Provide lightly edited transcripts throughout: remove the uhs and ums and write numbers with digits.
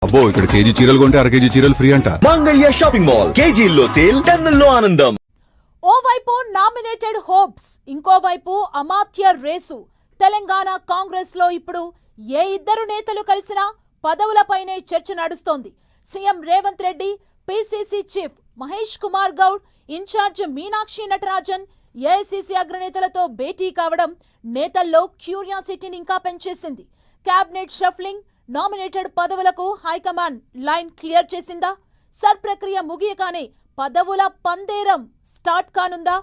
అబ్బో ఇక్కడ కేజీ చీరలు కొంటే అర కేజీ చీరలు ఫ్రీ అంట. మంగళ్య షాపింగ్ మాల్ కేజీల్లో సేల్, టన్నుల్లో ఆనందం. ఓవైపు నామినేటెడ్ హోప్స్, ఇంకోవైపు అమాత్య రేసు. తెలంగాణ కాంగ్రెస్ లో ఇప్పుడు ఏ ఇద్దరు నేతలు కలిసినా పదవులపైనే చర్చ నడుస్తోంది. CM Revanth Reddy, PCC chief Mahesh Kumar Goud, incharge Meenakshi Natarajan AICC అగ్రనేతలతో భేటీ కావడం నేతల్లో క్యూరియాసిటీని ఇంకా పెంచేసింది. క్యాబినెట్ షఫ్లింగ్, నామినేటెడ్ పదవులకు హైకమాండ్ లైన్ క్లియర్ చేసిందా? సర్ ప్రక్రియ ముగియగానే పదవుల పందేరం స్టార్ట్ కానుందా?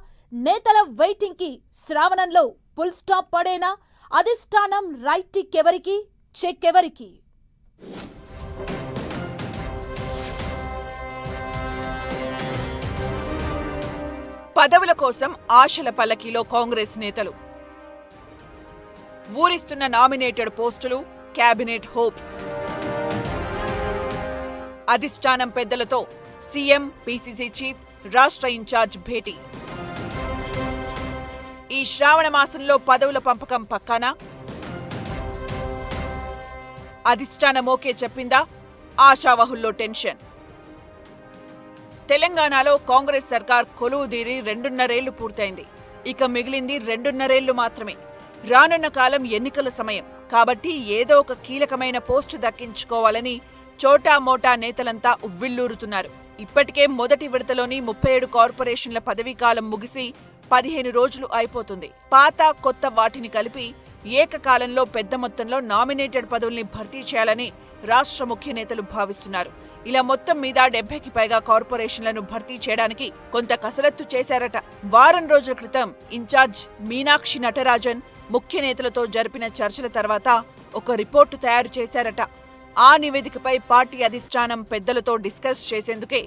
నేతల వెయిటింగ్ కి శ్రావణంలో ఫుల్ స్టాప్ పడేనా? అధిష్టానం రైట్ టిక్ ఎవరికి, చెక్ ఎవరికి? పదవుల కోసం ఆశల పల్లకీలో కాంగ్రెస్ నేతలు, ఊరిస్తున్న నామినేటెడ్ పోస్టులు, క్యాబినెట్ హోప్స్. అధిష్టానం పెద్దలతో సీఎం, పిసిసి చీఫ్, రాష్ట్ర ఇన్ఛార్జ్ భేటీ. ఈ శ్రావణ మాసంలో పదవుల పంపకం పక్కానా? అధిష్టానం ఓకే చెప్పిందా? ఆశావహుల్లో టెన్షన్. తెలంగాణలో కాంగ్రెస్ సర్కార్ కొలువుదీరి 2.5 ఏళ్లు పూర్తయింది. ఇక మిగిలింది 2.5 ఏళ్లు మాత్రమే. రానున్న కాలం ఎన్నికల సమయం కాబట్టి ఏదో ఒక కీలకమైన పోస్టు దక్కించుకోవాలని చోటా మోటా నేతలంతా ఉవ్విళ్లూరుతున్నారు. ఇప్పటికే మొదటి విడతలోని 37 కార్పొరేషన్ల పదవీకాలం ముగిసి 15 రోజులు అయిపోతుంది. పాత కొత్త వాటిని కలిపి ఏకకాలంలో పెద్ద మొత్తంలో నామినేటెడ్ పదవుల్ని భర్తీ చేయాలని రాష్ట్ర ముఖ్య నేతలు భావిస్తున్నారు. ఇలా మొత్తం మీద 70కి పైగా కార్పొరేషన్లను భర్తీ చేయడానికి కొంత కసరత్తు చేశారట. వారం రోజుల క్రితం ఇన్ఛార్జ్ మీనాక్షి నటరాజన్ ముఖ్య నేతలతో జరిపిన చర్చల తర్వాత ఒక రిపోర్టు తయారు చేశారట. ఆ నివేదికపై పార్టీ అధిష్టానం పెద్దలతో డిస్కస్ చేసేందుకే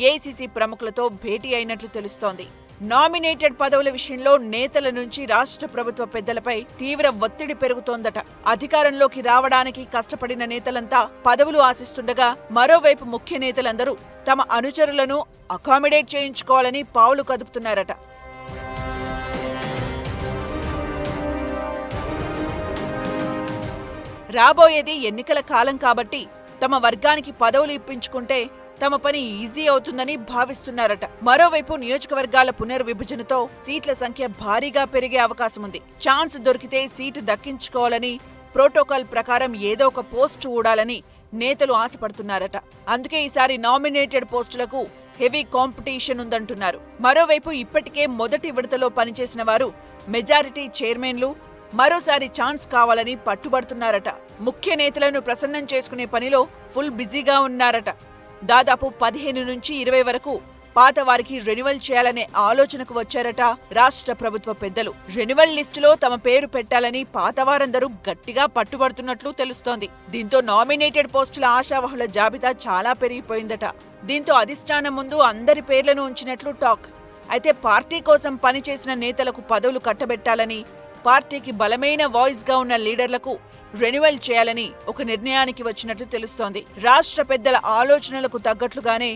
ఏఐసిసి ప్రముఖులతో భేటీ అయినట్లు తెలుస్తోంది. నామినేటెడ్ పదవుల విషయంలో నేతల నుంచి రాష్ట్ర ప్రభుత్వ పెద్దలపై తీవ్ర ఒత్తిడి పెరుగుతోందట. అధికారంలోకి రావడానికి కష్టపడిన నేతలంతా పదవులు ఆశిస్తుండగా మరోవైపు ముఖ్య నేతలందరూ తమ అనుచరులను అకామిడేట్ చేయించుకోవాలని పావులు కదుపుతున్నారట. రాబోయేది ఎన్నికల కాలం కాబట్టి తమ వర్గానికి పదవులు ఇప్పించుకుంటే తమ పని ఈజీ అవుతుందని భావిస్తున్నారట. మరోవైపు నియోజకవర్గాల పునర్విభజనతో సీట్ల సంఖ్య భారీగా పెరిగే అవకాశం ఉంది. ఛాన్స్ దొరికితే సీటు దక్కించుకోవాలని, ప్రోటోకాల్ ప్రకారం ఏదో ఒక పోస్టు ఊడాలని నేతలు ఆశపడుతున్నారట. అందుకే ఈసారి నామినేటెడ్ పోస్టులకు హెవీ కాంపిటీషన్ ఉందంటున్నారు. మరోవైపు ఇప్పటికే మొదటి విడతలో పనిచేసిన వారు మెజారిటీ చైర్మన్లు మరోసారి ఛాన్స్ కావాలని పట్టుబడుతున్నారట. ముఖ్య నేతలను ప్రసన్నం చేసుకునే పనిలో ఫుల్ బిజీగా ఉన్నారట. దాదాపు 15 నుంచి 20 వరకు పాత వారికి రెన్యువల్ చేయాలనే ఆలోచనకు వచ్చారట రాష్ట్ర ప్రభుత్వ పెద్దలు. రెన్యువల్ లిస్టులో తమ పేరు పెట్టాలని పాతవారందరూ గట్టిగా పట్టుబడుతున్నట్లు తెలుస్తోంది. దీంతో నామినేటెడ్ పోస్టుల ఆశావహుల జాబితా చాలా పెరిగిపోయిందట. దీంతో అధిష్టానం ముందు అందరి పేర్లను ఉంచినట్లు టాక్. అయితే పార్టీ కోసం పనిచేసిన నేతలకు పదవులు కట్టబెట్టాలని, పార్టీకి బలమైన వాయిస్ గా ఉన్న లీడర్లకు రెన్యువల్ చేయాలని ఒక నిర్ణయానికి వచ్చినట్లు తెలుస్తోంది. రాష్ట్ర పెద్దల ఆలోచనలకు తగ్గట్లుగానే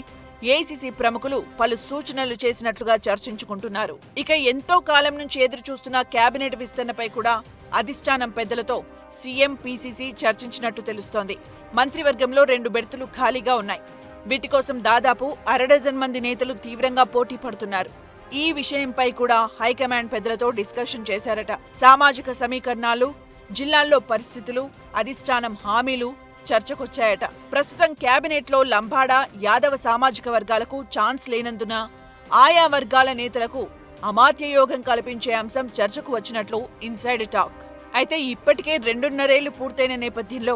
ఏఐసిసి ప్రముఖులు పలు సూచనలు చేసినట్లుగా చర్చించుకుంటున్నారు. ఇక ఎంతో కాలం నుంచి ఎదురు చూస్తున్న కేబినెట్ విస్తరణపై కూడా అధిష్టానం పెద్దలతో సీఎం, పిసిసి చర్చించినట్టు తెలుస్తోంది. మంత్రివర్గంలో 2 బెర్తులు ఖాళీగా ఉన్నాయి. వీటి కోసం దాదాపు 1/2 డజన్ మంది నేతలు తీవ్రంగా పోటీ పడుతున్నారు. ఈ విషయంపై కూడా హైకమాండ్ పెద్దలతో డిస్కషన్ చేశారట. సామాజిక సమీకరణాలు, జిల్లాల్లో పరిస్థితులు, అధిష్టానం హామీలు చర్చకొచ్చాయట. ప్రస్తుతం క్యాబినెట్లో లంబాడా, యాదవ సామాజిక వర్గాలకు ఛాన్స్ లేనందున ఆయా వర్గాల నేతలకు అమాత్యయోగం కల్పించే అంశం చర్చకు వచ్చినట్లు ఇన్సైడ్ టాక్. అయితే ఇప్పటికే 2.5 ఏళ్లు పూర్తయిన నేపథ్యంలో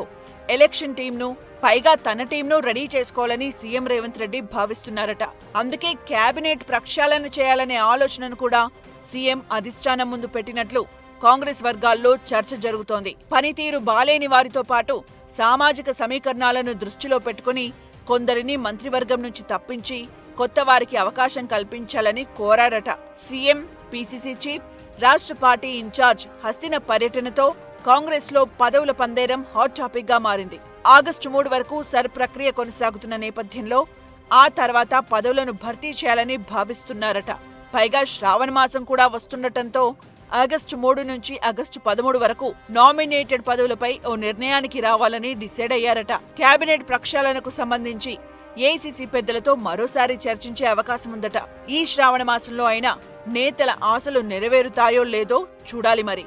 ఎలక్షన్ టీంను, పైగా తన టీంను రెడీ చేసుకోవాలని సీఎం రేవంత్ రెడ్డి భావిస్తున్నారట. అందుకే క్యాబినెట్ ప్రక్షాళన చేయాలనే ఆలోచనను కూడా సీఎం అధిష్టానం ముందు పెట్టినట్లు కాంగ్రెస్ వర్గాల్లో చర్చ జరుగుతోంది. పనితీరు బాలేని వారితో పాటు సామాజిక సమీకరణాలను దృష్టిలో పెట్టుకుని కొందరిని మంత్రివర్గం నుంచి తప్పించి కొత్త వారికి అవకాశం కల్పించాలని కోరారట. సీఎం, పిసిసి చీఫ్, రాష్ట్ర పార్టీ ఇన్ఛార్జ్ హస్తిన పర్యటనతో కాంగ్రెస్ లో పదవుల పందేరం హాట్ టాపిక్ గా మారింది. ఆగస్టు 3 వరకు సర్ ప్రక్రియ కొనసాగుతున్న నేపథ్యంలో ఆ తర్వాత పదవులను భర్తీ చేయాలని భావిస్తున్నారట. పైగా శ్రావణ మాసం కూడా వస్తుండటంతో ఆగస్టు 3 నుంచి ఆగస్టు 13 వరకు నామినేటెడ్ పదవులపై ఓ నిర్ణయానికి రావాలని డిసైడ్ అయ్యారట. కేబినెట్ ప్రక్షాళనకు సంబంధించి ఏఐసీసీ పెద్దలతో మరోసారి చర్చించే అవకాశముందట. ఈ శ్రావణ మాసంలో అయినా నేతల ఆశలు నెరవేరుతాయో లేదో చూడాలి మరి.